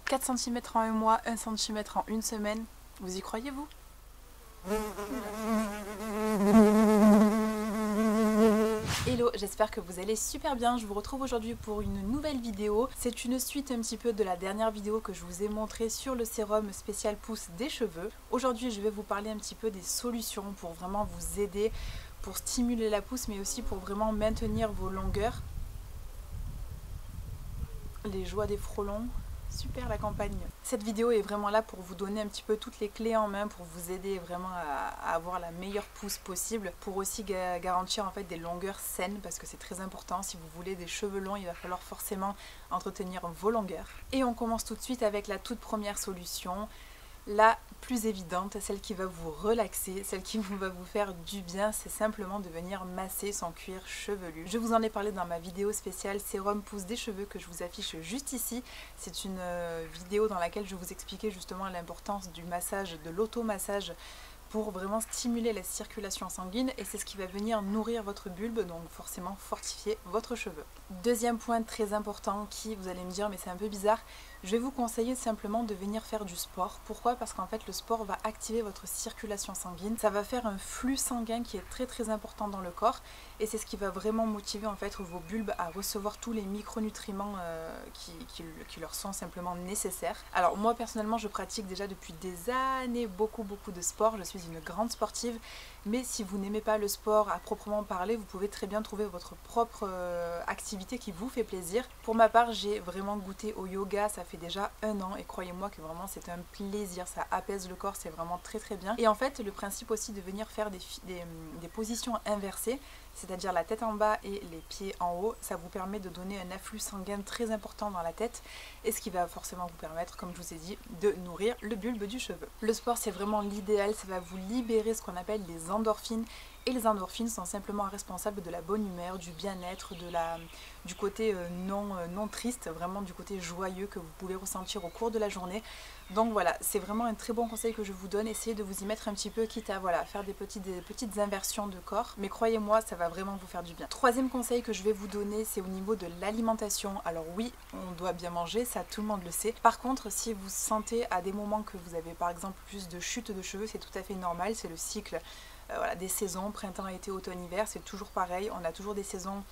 4 cm en un mois, 1 cm en une semaine. Vous y croyez, vous? Hello, j'espère que vous allez super bien. Je vous retrouve aujourd'hui pour une nouvelle vidéo. C'est une suite un petit peu de la dernière vidéo que je vous ai montrée sur le sérum spécial pousse des cheveux. Aujourd'hui, je vais vous parler un petit peu des solutions pour vraiment vous aider, pour stimuler la pousse, mais aussi pour vraiment maintenir vos longueurs. Les joies des frelons. Super la campagne. Cette vidéo est vraiment là pour vous donner un petit peu toutes les clés en main pour vous aider vraiment à avoir la meilleure pousse possible, pour aussi garantir en fait des longueurs saines, parce que c'est très important. Si vous voulez des cheveux longs, il va falloir forcément entretenir vos longueurs. Et on commence tout de suite avec la toute première solution, la plus évidente, celle qui va vous relaxer, celle qui va vous faire du bien, c'est simplement de venir masser son cuir chevelu. Je vous en ai parlé dans ma vidéo spéciale sérum pousse des cheveux que je vous affiche juste ici. C'est une vidéo dans laquelle je vous expliquais justement l'importance du massage, de l'automassage, pour vraiment stimuler la circulation sanguine, et c'est ce qui va venir nourrir votre bulbe, donc forcément fortifier votre cheveu. Deuxième point très important qui, vous allez me dire mais c'est un peu bizarre, je vais vous conseiller simplement de venir faire du sport. Pourquoi? Parce qu'en fait le sport va activer votre circulation sanguine, ça va faire un flux sanguin qui est très important dans le corps, et c'est ce qui va vraiment motiver en fait vos bulbes à recevoir tous les micronutriments qui leur sont simplement nécessaires. Alors moi personnellement je pratique déjà depuis des années beaucoup de sport, je suis une grande sportive, mais si vous n'aimez pas le sport à proprement parler, vous pouvez très bien trouver votre propre activité qui vous fait plaisir. Pour ma part, j'ai vraiment goûté au yoga, ça fait déjà 1 an, et croyez-moi que vraiment c'est un plaisir, ça apaise le corps, c'est vraiment très bien. Et en fait, le principe aussi de venir faire des positions inversées, c'est-à-dire la tête en bas et les pieds en haut, ça vous permet de donner un afflux sanguin très important dans la tête, et ce qui va forcément vous permettre, comme je vous ai dit, de nourrir le bulbe du cheveu. Le sport, c'est vraiment l'idéal, ça va vous libérer ce qu'on appelle les endorphines, et les endorphines sont simplement responsables de la bonne humeur, du bien-être, du côté non triste, vraiment du côté joyeux que vous pouvez ressentir au cours de la journée. Donc voilà, c'est vraiment un très bon conseil que je vous donne. Essayez de vous y mettre un petit peu, quitte à faire des petites inversions de corps, mais croyez-moi, ça va vraiment vous faire du bien. Troisième conseil que je vais vous donner, c'est au niveau de l'alimentation. Alors oui, on doit bien manger, ça tout le monde le sait. Par contre, si vous sentez à des moments que vous avez par exemple plus de chute de cheveux, c'est tout à fait normal, c'est le cycle des saisons, printemps, été, automne, hiver, c'est toujours pareil, on a toujours des saisons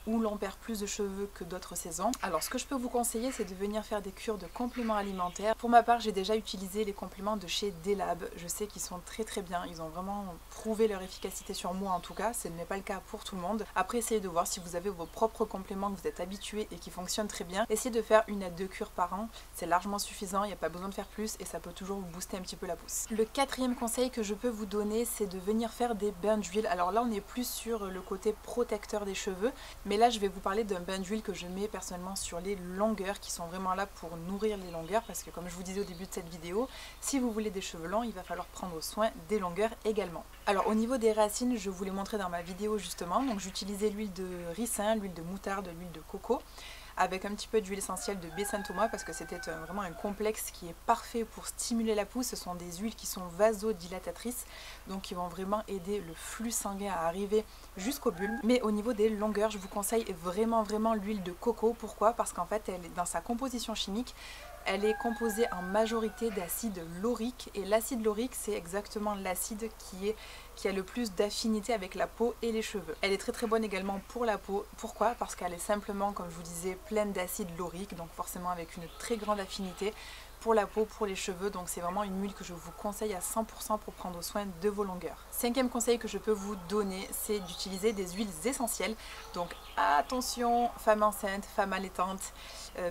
où l'on perd plus de cheveux que d'autres saisons. Alors ce que je peux vous conseiller, c'est de venir faire des cures de compléments alimentaires. Pour ma part, j'ai déjà utilisé les compléments de chez Delab. Je sais qu'ils sont très bien, ils ont vraiment prouvé leur efficacité sur moi en tout cas, ce n'est pas le cas pour tout le monde. Après, essayez de voir si vous avez vos propres compléments que vous êtes habitués et qui fonctionnent très bien. Essayez de faire 1 à 2 cures par an, c'est largement suffisant, il n'y a pas besoin de faire plus, et ça peut toujours vous booster un petit peu la pousse. Le 4e conseil que je peux vous donner, c'est de venir faire des bains d'huile. Alors là, on est plus sur le côté protecteur des cheveux, mais là je vais vous parler d'un bain d'huile que je mets personnellement sur les longueurs, qui sont vraiment là pour nourrir les longueurs, parce que comme je vous disais au début de cette vidéo, si vous voulez des cheveux longs, il va falloir prendre soin des longueurs également. Alors au niveau des racines, je vous l'ai montré dans ma vidéo justement, donc j'utilisais l'huile de ricin, l'huile de moutarde, l'huile de coco, avec un petit peu d'huile essentielle de baie Saint-Thomas, parce que c'était vraiment un complexe qui est parfait pour stimuler la pousse. Ce sont des huiles qui sont vasodilatatrices, donc qui vont vraiment aider le flux sanguin à arriver jusqu'au bulbe. Mais au niveau des longueurs, je vous conseille vraiment l'huile de coco. Pourquoi? Parce qu'en fait, elle est dans sa composition chimique, elle est composée en majorité d'acide laurique, et l'acide laurique, c'est exactement l'acide qui a le plus d'affinité avec la peau et les cheveux. Elle est très bonne également pour la peau. Pourquoi? Parce qu'elle est simplement, comme je vous disais, pleine d'acide laurique, donc forcément avec une très grande affinité pour la peau, pour les cheveux. Donc c'est vraiment une huile que je vous conseille à 100% pour prendre soin de vos longueurs. 5e conseil que je peux vous donner, c'est d'utiliser des huiles essentielles. Donc attention, femmes enceintes, femmes allaitantes,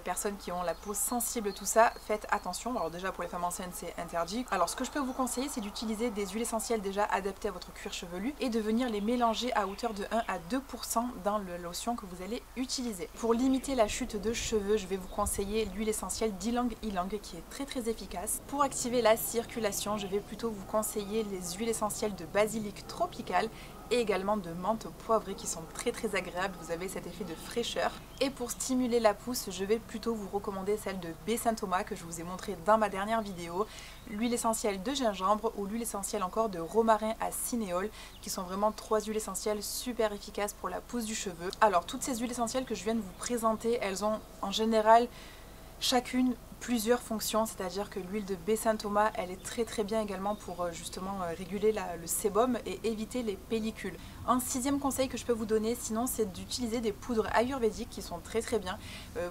personnes qui ont la peau sensible, tout ça, faites attention. Alors déjà pour les femmes enceintes c'est interdit. Alors ce que je peux vous conseiller, c'est d'utiliser des huiles essentielles déjà adaptées à votre cuir chevelu, et de venir les mélanger à hauteur de 1 à 2% dans la lotion que vous allez utiliser. Pour limiter la chute de cheveux, je vais vous conseiller l'huile essentielle d'Ylang Ylang, qui est très efficace. Pour activer la circulation, je vais plutôt vous conseiller les huiles essentielles de basilic tropical et également de menthe poivrée, qui sont très agréables, vous avez cet effet de fraîcheur. Et pour stimuler la pousse, je vais plutôt vous recommander celle de baie Saint-Thomas que je vous ai montré dans ma dernière vidéo, l'huile essentielle de gingembre ou l'huile essentielle encore de romarin à cinéole, qui sont vraiment 3 huiles essentielles super efficaces pour la pousse du cheveu. Alors toutes ces huiles essentielles que je viens de vous présenter, elles ont en général chacune plusieurs fonctions, c'est-à-dire que l'huile de baie Saint-Thomas, elle est très bien également pour justement réguler le sébum et éviter les pellicules. Un sixième conseil que je peux vous donner sinon, c'est d'utiliser des poudres ayurvédiques qui sont très bien.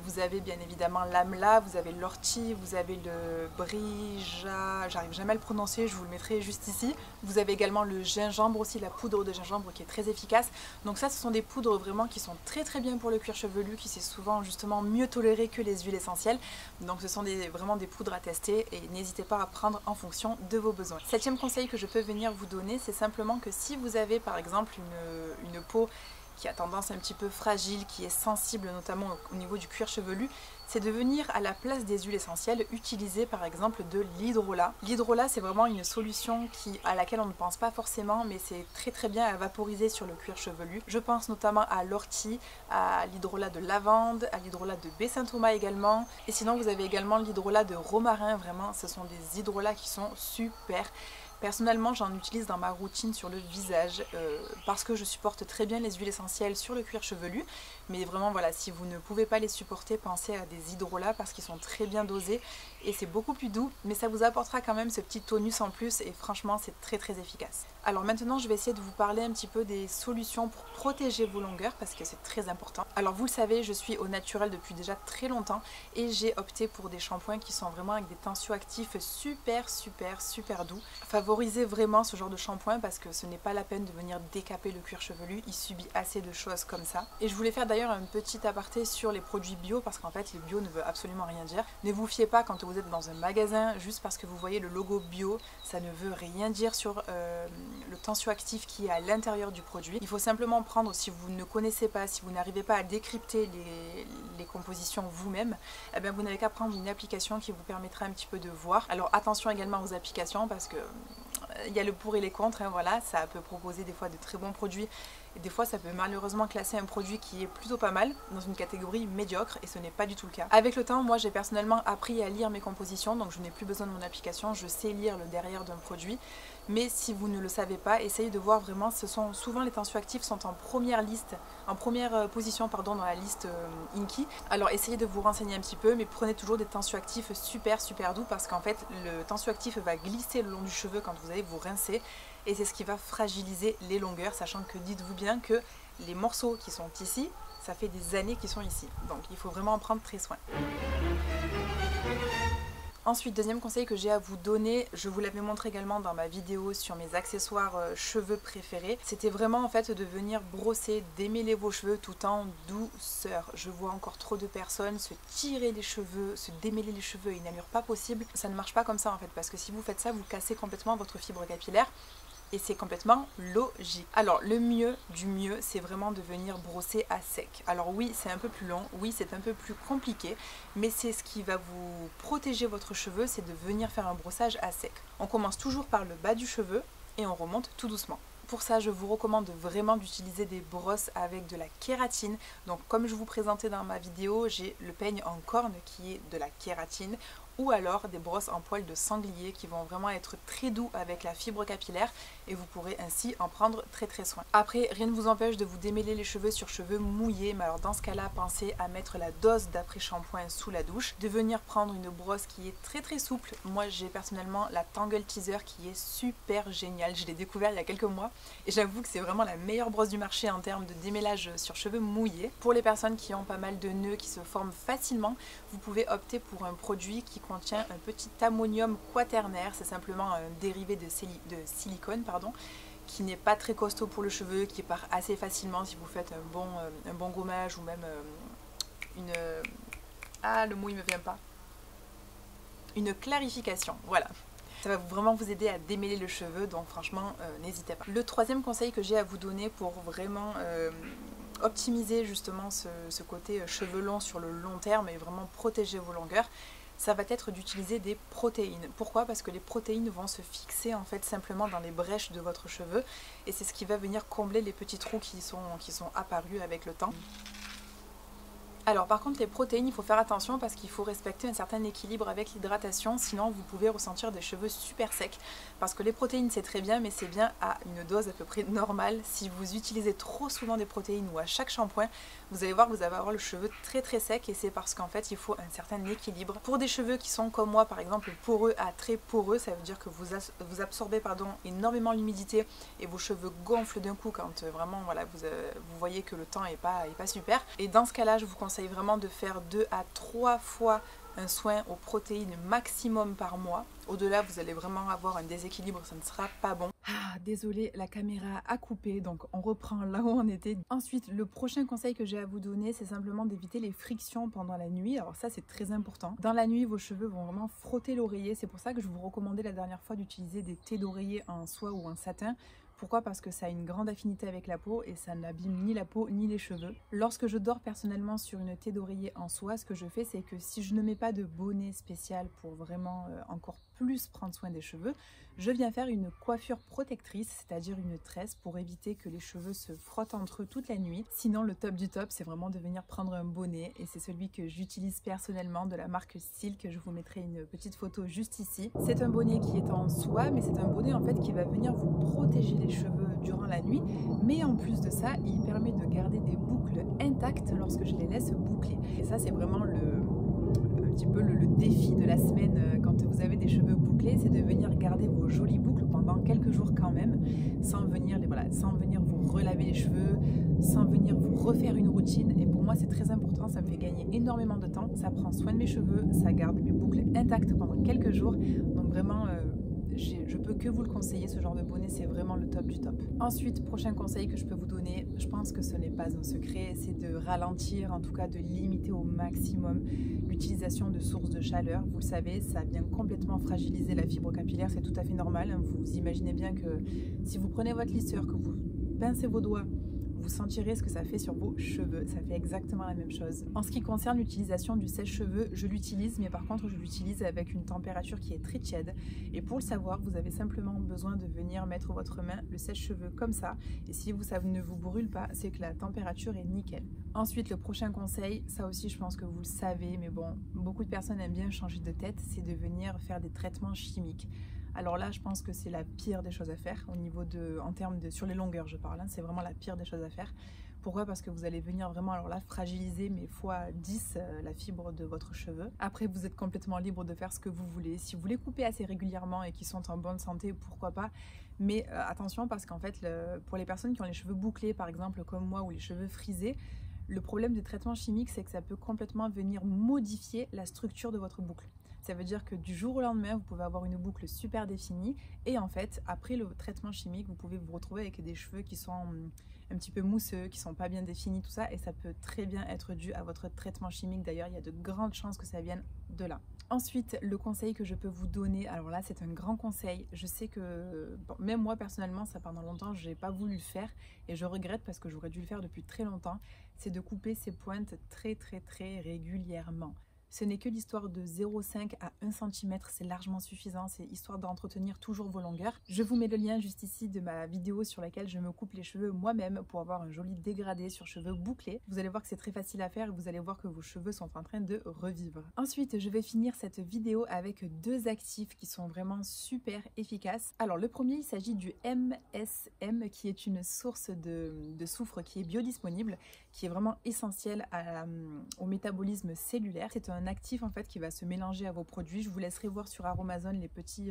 Vous avez bien évidemment l'amla, vous avez l'ortie, vous avez le brija, j'arrive jamais à le prononcer, je vous le mettrai juste ici. Vous avez également le gingembre aussi, la poudre de gingembre qui est très efficace. Donc ça, ce sont des poudres vraiment qui sont très bien pour le cuir chevelu, qui c'est souvent justement mieux toléré que les huiles essentielles. Donc ce sont vraiment des poudres à tester et n'hésitez pas à prendre en fonction de vos besoins. Septième conseil que je peux venir vous donner, c'est simplement que si vous avez par exemple une peau qui a tendance un petit peu fragile, qui est sensible notamment au niveau du cuir chevelu, c'est de venir à la place des huiles essentielles utiliser par exemple de l'hydrolat. L'hydrolat, c'est vraiment une solution à laquelle on ne pense pas forcément, mais c'est très bien à vaporiser sur le cuir chevelu. Je pense notamment à l'ortie, à l'hydrolat de lavande, à l'hydrolat de baie Saint-Thomas également. Et sinon vous avez également l'hydrolat de romarin, vraiment ce sont des hydrolats qui sont super. Personnellement, j'en utilise dans ma routine sur le visage parce que je supporte très bien les huiles essentielles sur le cuir chevelu. Mais vraiment, voilà, si vous ne pouvez pas les supporter, pensez à des hydrolats parce qu'ils sont très bien dosés et c'est beaucoup plus doux. Mais ça vous apportera quand même ce petit tonus en plus et franchement, c'est très efficace. Alors maintenant, je vais essayer de vous parler un petit peu des solutions pour protéger vos longueurs parce que c'est très important. Alors vous le savez, je suis au naturel depuis déjà très longtemps et j'ai opté pour des shampoings qui sont vraiment avec des tensioactifs super doux. Favorisez vraiment ce genre de shampoing parce que ce n'est pas la peine de venir décaper le cuir chevelu, il subit assez de choses comme ça. Et je voulais faire d'ailleurs un petit aparté sur les produits bio parce qu'en fait les bio ne veut absolument rien dire. Ne vous fiez pas quand vous êtes dans un magasin juste parce que vous voyez le logo bio, ça ne veut rien dire sur le tensioactif qui est à l'intérieur du produit. Il faut simplement prendre, si vous ne connaissez pas, si vous n'arrivez pas à décrypter les compositions vous-même, eh bien vous n'avez qu'à prendre une application qui vous permettra un petit peu de voir. Alors attention également aux applications parce que il y a le pour et les contre, hein, voilà, ça peut proposer des fois de très bons produits et des fois ça peut malheureusement classer un produit qui est plutôt pas mal dans une catégorie médiocre et ce n'est pas du tout le cas. Avec le temps, moi j'ai personnellement appris à lire mes compositions, donc je n'ai plus besoin de mon application, je sais lire le derrière d'un produit. Mais si vous ne le savez pas, essayez de voir vraiment, souvent les tensioactifs sont en première position dans la liste Inky. Alors essayez de vous renseigner un petit peu, mais prenez toujours des tensioactifs super doux parce qu'en fait le tensioactif va glisser le long du cheveu quand vous allez vous rincer et c'est ce qui va fragiliser les longueurs, sachant que dites-vous bien que les morceaux qui sont ici, ça fait des années qu'ils sont ici. Donc il faut vraiment en prendre très soin. Ensuite, deuxième conseil que j'ai à vous donner, je vous l'avais montré également dans ma vidéo sur mes accessoires cheveux préférés, c'était vraiment en fait de venir brosser, démêler vos cheveux tout en douceur. Je vois encore trop de personnes se tirer les cheveux, se démêler les cheveux à une allure pas possible. Ça ne marche pas comme ça en fait, parce que si vous faites ça, vous cassez complètement votre fibre capillaire. Et c'est complètement logique. Alors le mieux du mieux, c'est vraiment de venir brosser à sec. Alors oui, c'est un peu plus long, oui c'est un peu plus compliqué, mais c'est ce qui va vous protéger votre cheveu, c'est de venir faire un brossage à sec. On commence toujours par le bas du cheveu et on remonte tout doucement. Pour ça, je vous recommande vraiment d'utiliser des brosses avec de la kératine. Donc comme je vous présentais dans ma vidéo, j'ai le peigne en corne qui est de la kératine, ou alors des brosses en poils de sanglier qui vont vraiment être très doux avec la fibre capillaire et vous pourrez ainsi en prendre très soin. Après, rien ne vous empêche de vous démêler les cheveux sur cheveux mouillés, mais alors dans ce cas-là, pensez à mettre la dose d'après-shampoing sous la douche, de venir prendre une brosse qui est très souple. Moi, j'ai personnellement la Tangle Teaser qui est super géniale, je l'ai découvert il y a quelques mois et j'avoue que c'est vraiment la meilleure brosse du marché en termes de démêlage sur cheveux mouillés. Pour les personnes qui ont pas mal de nœuds qui se forment facilement, vous pouvez opter pour un produit qui contient un petit ammonium quaternaire, c'est simplement un dérivé de silicone, qui n'est pas très costaud pour le cheveu, qui part assez facilement si vous faites un bon gommage ou même le mot il me vient pas. Une clarification, voilà. Ça va vraiment vous aider à démêler le cheveu, donc franchement n'hésitez pas. Le troisième conseil que j'ai à vous donner pour vraiment optimiser justement ce côté cheveux longs sur le long terme et vraiment protéger vos longueurs, ça va être d'utiliser des protéines. Pourquoi? Parce que les protéines vont se fixer en fait simplement dans les brèches de votre cheveu et c'est ce qui va venir combler les petits trous qui sont apparus avec le temps. Alors par contre les protéines, il faut faire attention parce qu'il faut respecter un certain équilibre avec l'hydratation, sinon vous pouvez ressentir des cheveux super secs. Parce que les protéines c'est très bien, mais c'est bien à une dose à peu près normale. Si vous utilisez trop souvent des protéines ou à chaque shampoing, vous allez voir que vous allez avoir le cheveu très très sec, et c'est parce qu'en fait il faut un certain équilibre. Pour des cheveux qui sont comme moi par exemple poreux à très poreux, ça veut dire que vous absorbez énormément l'humidité et vos cheveux gonflent d'un coup quand vraiment voilà, vous voyez que le temps est pas super. Et dans ce cas là je vous conseille vraiment de faire 2 à 3 fois un soin aux protéines maximum par mois. Au-delà, vous allez vraiment avoir un déséquilibre, ça ne sera pas bon. Ah, désolé, la caméra a coupé, donc on reprend là où on était. Ensuite, le prochain conseil que j'ai à vous donner, c'est simplement d'éviter les frictions pendant la nuit. Alors ça, c'est très important. Dans la nuit, vos cheveux vont vraiment frotter l'oreiller. C'est pour ça que je vous recommandais la dernière fois d'utiliser des thés d'oreiller en soie ou en satin. Pourquoi? Parce que ça a une grande affinité avec la peau et ça n'abîme ni la peau ni les cheveux. Lorsque je dors personnellement sur une thé d'oreiller en soie, ce que je fais, c'est que si je ne mets pas de bonnet spécial pour vraiment encore plus prendre soin des cheveux, je viens faire une coiffure protectrice, c'est-à-dire une tresse pour éviter que les cheveux se frottent entre eux toute la nuit. Sinon, le top du top, c'est vraiment de venir prendre un bonnet, et c'est celui que j'utilise personnellement de la marque Silk. Je vous mettrai une petite photo juste ici. C'est un bonnet qui est en soie, mais c'est un bonnet en fait qui va venir vous protéger les cheveux durant la nuit, mais en plus de ça, il permet de garder des boucles intactes lorsque je les laisse boucler. Et ça, c'est vraiment un petit peu le défi de la semaine quand vous avez des cheveux bouclés, c'est de venir garder vos jolies boucles pendant quelques jours quand même, sans venir vous relaver les cheveux, sans venir vous refaire une routine. Et pour moi c'est très important, ça me fait gagner énormément de temps, ça prend soin de mes cheveux, ça garde mes boucles intactes pendant quelques jours. Donc vraiment je peux que vous le conseiller, ce genre de bonnet, c'est vraiment le top du top. Ensuite, prochain conseil que je peux vous donner, je pense que ce n'est pas un secret, c'est de ralentir, en tout cas de limiter au maximum l'utilisation de sources de chaleur. Vous le savez, ça vient complètement fragiliser la fibre capillaire, c'est tout à fait normal. Vous imaginez bien que si vous prenez votre lisseur, que vous pincez vos doigts, vous sentirez ce que ça fait sur vos cheveux. Ça fait exactement la même chose. En ce qui concerne l'utilisation du sèche-cheveux, je l'utilise, mais par contre je l'utilise avec une température qui est très tiède. Et pour le savoir, vous avez simplement besoin de venir mettre votre main, le sèche-cheveux comme ça. Et si ça ne vous brûle pas, c'est que la température est nickel. Ensuite, le prochain conseil, ça aussi je pense que vous le savez, mais bon, beaucoup de personnes aiment bien changer de tête, c'est de venir faire des traitements chimiques. Alors là, je pense que c'est la pire des choses à faire sur les longueurs je parle, hein, c'est vraiment la pire des choses à faire. Pourquoi? Parce que vous allez venir vraiment, alors là, fragiliser, mais fois 10 la fibre de votre cheveu. Après, vous êtes complètement libre de faire ce que vous voulez. Si vous les coupez assez régulièrement et qui sont en bonne santé, pourquoi pas. Mais attention, parce qu'en fait, pour les personnes qui ont les cheveux bouclés, par exemple, comme moi, ou les cheveux frisés, le problème des traitements chimiques, c'est que ça peut complètement venir modifier la structure de votre boucle. Ça veut dire que du jour au lendemain, vous pouvez avoir une boucle super définie, et en fait, après le traitement chimique, vous pouvez vous retrouver avec des cheveux qui sont un petit peu mousseux, qui sont pas bien définis, tout ça, et ça peut très bien être dû à votre traitement chimique. D'ailleurs, il y a de grandes chances que ça vienne de là. Ensuite, le conseil que je peux vous donner, alors là c'est un grand conseil, je sais que bon, même moi personnellement, ça pendant longtemps j'ai pas voulu le faire et je regrette parce que j'aurais dû le faire depuis très longtemps, c'est de couper ses pointes très régulièrement. Ce n'est que l'histoire de 0,5 à 1 cm, c'est largement suffisant, c'est histoire d'entretenir toujours vos longueurs. Je vous mets le lien juste ici de ma vidéo sur laquelle je me coupe les cheveux moi-même pour avoir un joli dégradé sur cheveux bouclés. Vous allez voir que c'est très facile à faire et vous allez voir que vos cheveux sont en train de revivre. Ensuite, je vais finir cette vidéo avec 2 actifs qui sont vraiment super efficaces. Alors le premier, il s'agit du MSM qui est une source de soufre qui est biodisponible, qui est vraiment essentiel au métabolisme cellulaire. C'est un actif en fait qui va se mélanger à vos produits. Je vous laisserai voir sur Aromazone les petits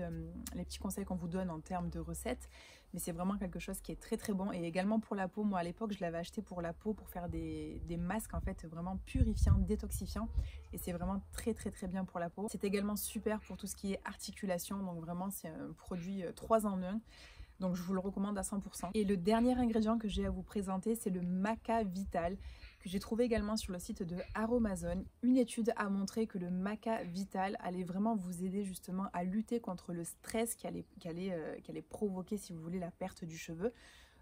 conseils qu'on vous donne en termes de recettes, mais c'est vraiment quelque chose qui est très bon. Et également pour la peau, moi à l'époque je l'avais acheté pour la peau pour faire des masques en fait vraiment purifiants, détoxifiants, et c'est vraiment très bien pour la peau. C'est également super pour tout ce qui est articulation, donc vraiment c'est un produit 3 en 1. Donc je vous le recommande à 100%. Et le dernier ingrédient que j'ai à vous présenter, c'est le Maca Vital, que j'ai trouvé également sur le site de Aromazone. Une étude a montré que le Maca Vital allait vraiment vous aider justement à lutter contre le stress qui allait provoquer, si vous voulez, la perte du cheveu.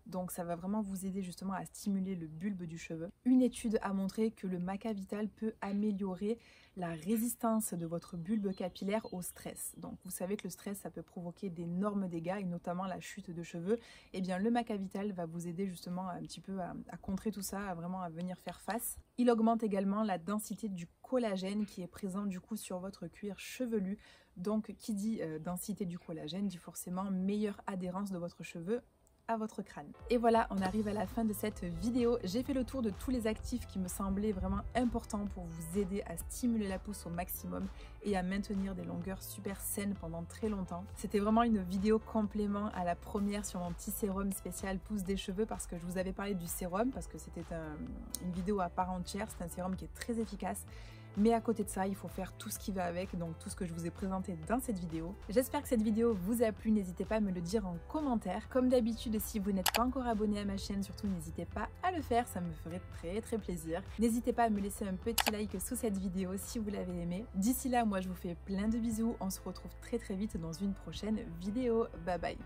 donc ça va vraiment vous aider justement à stimuler le bulbe du cheveu. Une étude a montré que le maca vital peut améliorer la résistance de votre bulbe capillaire au stress. Donc vous savez que le stress, ça peut provoquer d'énormes dégâts et notamment la chute de cheveux. Et bien le maca vital va vous aider justement un petit peu à contrer tout ça, vraiment à venir faire face. Il augmente également la densité du collagène qui est présent du coup sur votre cuir chevelu. Donc qui dit densité du collagène dit forcément meilleure adhérence de votre cheveu à votre crâne. Et voilà, on arrive à la fin de cette vidéo. J'ai fait le tour de tous les actifs qui me semblaient vraiment importants pour vous aider à stimuler la pousse au maximum et à maintenir des longueurs super saines pendant très longtemps. C'était vraiment une vidéo complément à la première sur mon petit sérum spécial pousse des cheveux parce que je vous avais parlé du sérum parce que c'était une vidéo à part entière. C'est un sérum qui est très efficace. Mais à côté de ça, il faut faire tout ce qui va avec, donc tout ce que je vous ai présenté dans cette vidéo. J'espère que cette vidéo vous a plu, n'hésitez pas à me le dire en commentaire. Comme d'habitude, si vous n'êtes pas encore abonné à ma chaîne, surtout n'hésitez pas à le faire, ça me ferait très plaisir. N'hésitez pas à me laisser un petit like sous cette vidéo si vous l'avez aimé. D'ici là, moi je vous fais plein de bisous, on se retrouve très vite dans une prochaine vidéo. Bye bye.